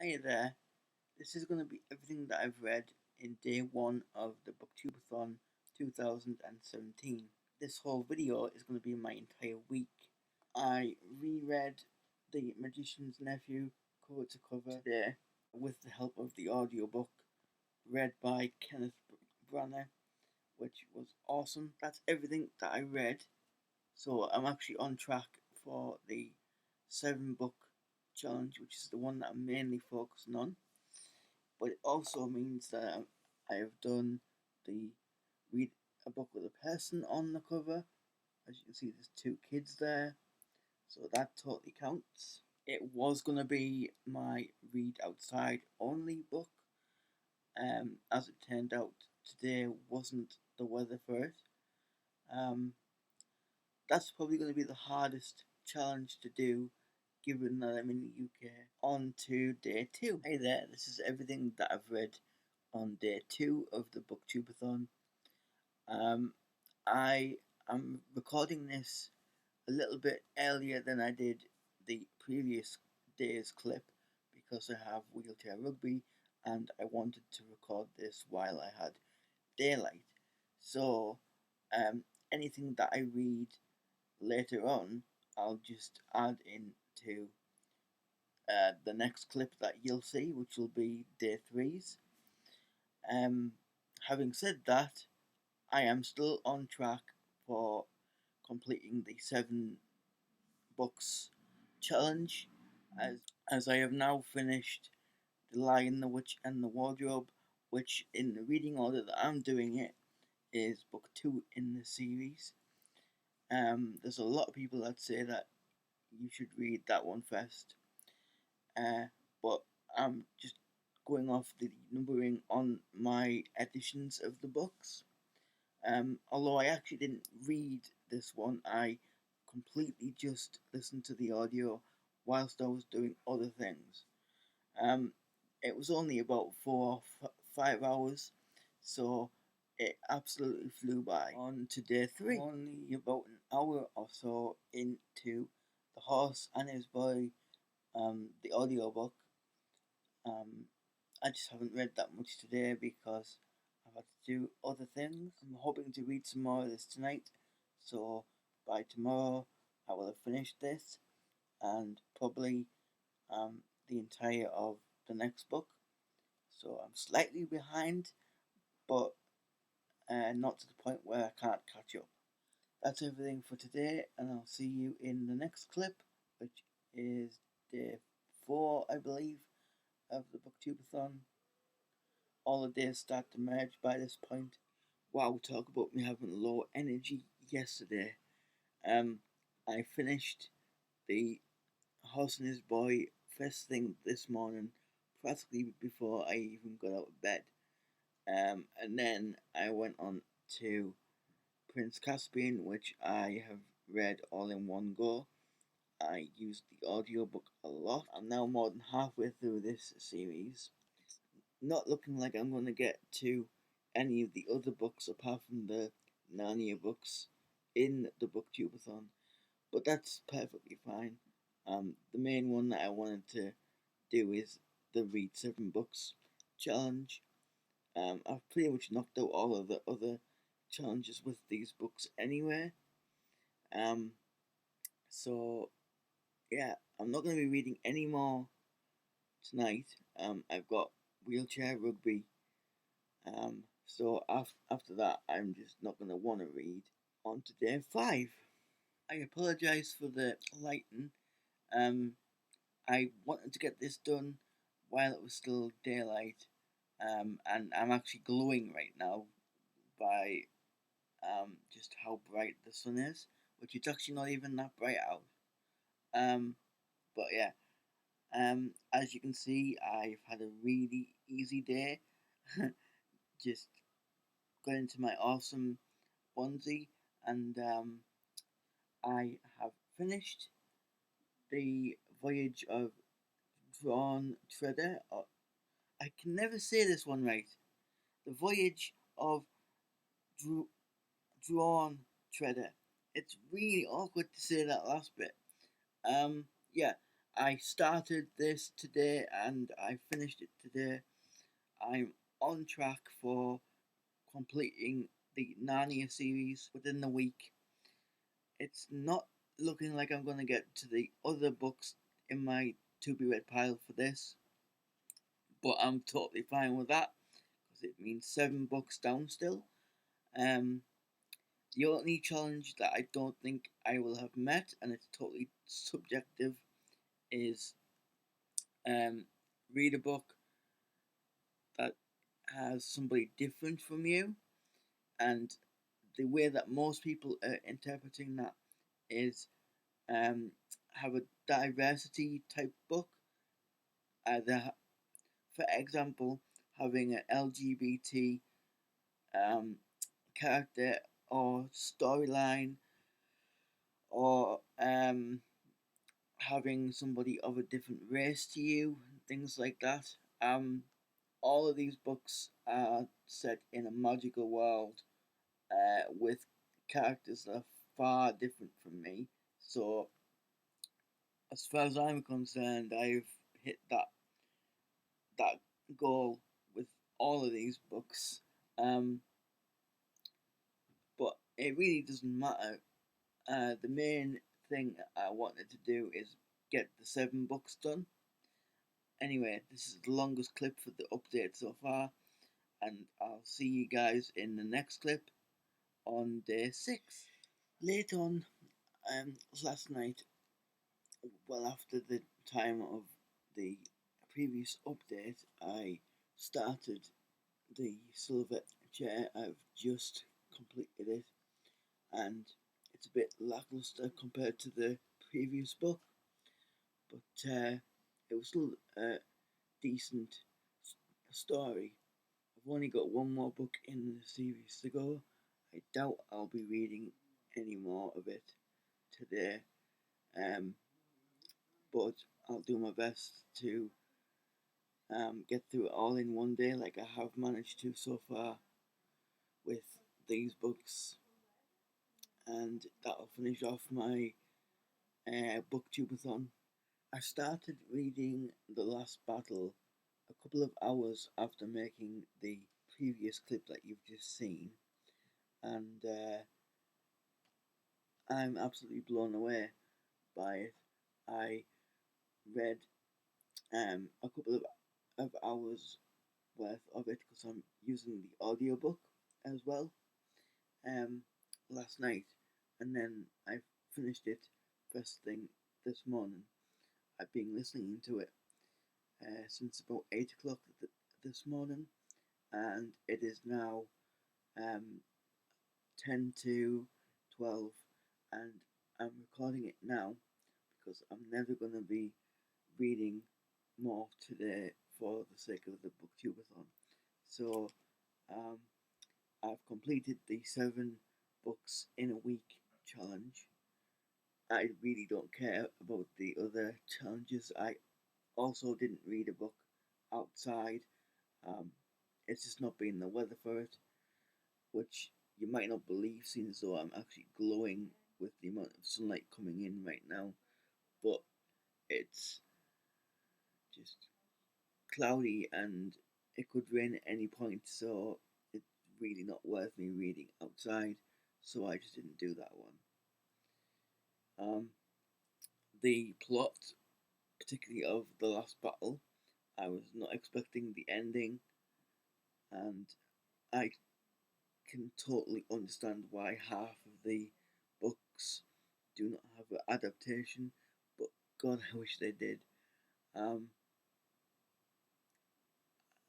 Hey there, this is going to be everything that I've read in day one of the BookTubeAthon 2017. This whole video is going to be my entire week. I reread The Magician's Nephew cover to cover today with the help of the audiobook read by Kenneth Branagh, which was awesome. That's everything that I read, so I'm actually on track for the 7 book challenge, which is the one that I'm mainly focusing on. But it also means that I have done the read a book with a person on the cover. As you can see, there's 2 kids there, so that totally counts. It was going to be my read outside only book. As it turned out, today wasn't the weather for it. That's probably going to be the hardest challenge to do, given that I'm in the UK. On to day 2. Hey there, this is everything that I've read on day 2 of the BookTubeAthon. I am recording this a little bit earlier than I did the previous day's clip because I have wheelchair rugby and I wanted to record this while I had daylight. So, anything that I read later on, I'll just add into the next clip that you'll see, which will be day 3's. Having said that, I am still on track for completing the 7 books challenge, as I have now finished The Lion, the Witch, and the Wardrobe, which in the reading order that I'm doing it is book 2 in the series. There's a lot of people that say that you should read that one first, but I'm just going off the numbering on my editions of the books. Although I actually didn't read this one, I completely just listened to the audio whilst I was doing other things. It was only about 4 or 5 hours, so it absolutely flew by. On to day 3, only about an hour or so into The Horse and His Boy, the audiobook. I just haven't read that much today because I've had to do other things. I'm hoping to read some more of this tonight, so by tomorrow I will have finished this and probably the entire of the next book. So I'm slightly behind, but not to the point where I can't catch up. That's everything for today, and I'll see you in the next clip, which is day 4, I believe, of the BookTubeAthon. All the days start to merge by this point. Wow, talk about me having low energy yesterday. I finished The Horse and His Boy first thing this morning, practically before I even got out of bed. And then I went on to Prince Caspian, which I have read all in one go. I used the audiobook a lot. I'm now more than halfway through this series. Not looking like I'm going to get to any of the other books apart from the Narnia books in the BookTubeAthon, but that's perfectly fine. The main one that I wanted to do is the Read 7 Books challenge. I've pretty much knocked out all of the other challenges with these books anyway. So yeah, I'm not going to be reading any more tonight. I've got wheelchair rugby. So after that, I'm just not going to want to read. On to day 5. I apologise for the lighting. I wanted to get this done while it was still daylight. And I'm actually glowing right now by just how bright the sun is, which it's actually not even that bright out. But yeah, as you can see, I've had a really easy day. Just got into my awesome onesie, and I have finished the voyage of Drawn Treader. I can never say this one right. The voyage of Drawn Treader. It's really awkward to say that last bit. Yeah, I started this today and I finished it today. I'm on track for completing the Narnia series within the week. It's not looking like I'm going to get to the other books in my to be read pile for this, but I'm totally fine with that because it means 7 books down still. Um, the only challenge that I don't think I will have met, and it's totally subjective, is um, read a book that has somebody different from you, and the way that most people are interpreting that is have a diversity type book, either, for example, having an LGBT um, character or storyline, or having somebody of a different race to you, things like that. Um, all of these books are set in a magical world with characters that are far different from me. So, as far as I'm concerned, I've hit that goal with all of these books. Um, but it really doesn't matter. The main thing I wanted to do is get the 7 books done. Anyway, this is the longest clip for the update so far, and I'll see you guys in the next clip on day 6. Late on, last night, well after the time of the previous update, I started the silver chair. I've just completed it, and it's a bit lackluster compared to the previous book, but it was still a decent story. I've only got one more book in the series to go. I doubt I'll be reading any more of it today, um, but I'll do my best to get through it all in one day, like I have managed to so far with these books, and that'll finish off my BookTubeAthon. I started reading The Last Battle a couple of hours after making the previous clip that you've just seen, and I'm absolutely blown away by it. I read a couple of hours worth of it because I'm using the audiobook as well um, last night, and then I finished it first thing this morning. I've been listening to it since about 8 o'clock this morning, and it is now um, 10 to 12, and I'm recording it now because I'm never going to be reading more today for the sake of the BookTubeathon. So um, I've completed the 7 books in a week challenge. I really don't care about the other challenges. I also didn't read a book outside. Um, it's just not been the weather for it, which you might not believe, seeing as though I'm actually glowing with the amount of sunlight coming in right now. But it's just cloudy and it could rain at any point, so it's really not worth me reading outside. So I just didn't do that one. The plot, particularly of the last battle, I was not expecting the ending, and I can totally understand why half of the books do not have an adaptation, but God, I wish they did. Um,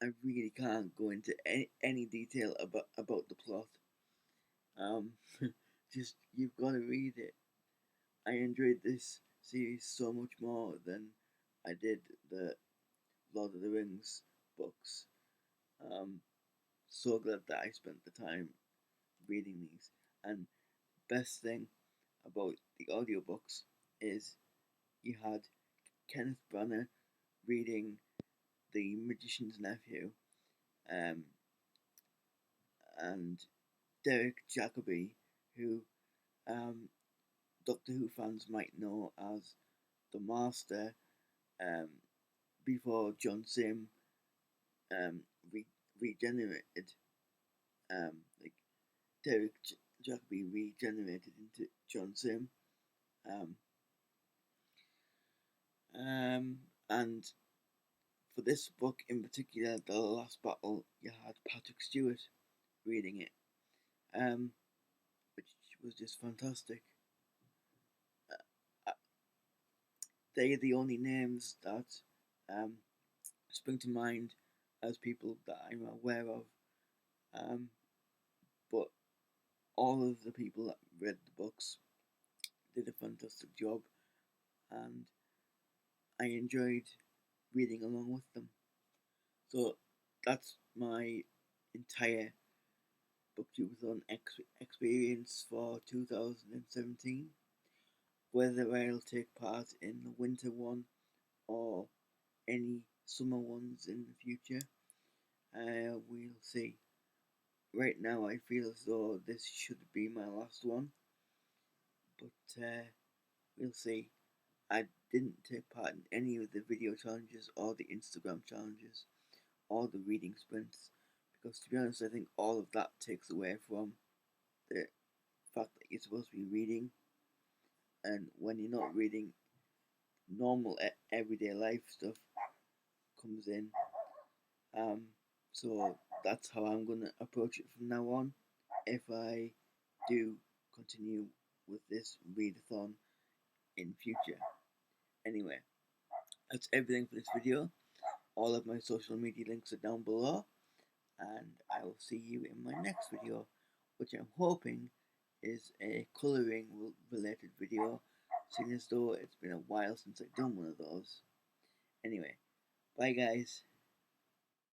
I really can't go into any detail about the plot. Um, just you've got to read it. I enjoyed this series so much more than I did the Lord of the Rings books. Um, so glad that I spent the time reading these. And best thing about the audiobooks is you had Kenneth Branagh reading The Magician's Nephew, um, and Derek Jacobi, who Doctor Who fans might know as the Master before John Sim regenerated, like Derek Jacobi regenerated into John Sim. And for this book in particular, The Last Battle, you had Patrick Stewart reading it, which was just fantastic. They're the only names that spring to mind as people that I'm aware of. But all of the people that read the books did a fantastic job, and I enjoyed reading along with them. So that's my entire BookTubeAthon experience for 2017. Whether I'll take part in the winter one or any summer ones in the future, we'll see. Right now, I feel as though this should be my last one, but we'll see. I didn't take part in any of the video challenges or the Instagram challenges or the reading sprints because, to be honest, I think all of that takes away from the fact that you're supposed to be reading, and when you're not reading, normal everyday life stuff comes in. So that's how I'm gonna approach it from now on. If I do continue with this readathon in future. Anyway, that's everything for this video. All of my social media links are down below, and I will see you in my next video, which I'm hoping is a colouring related video, seeing as though it's been a while since I've done one of those. Anyway, bye guys.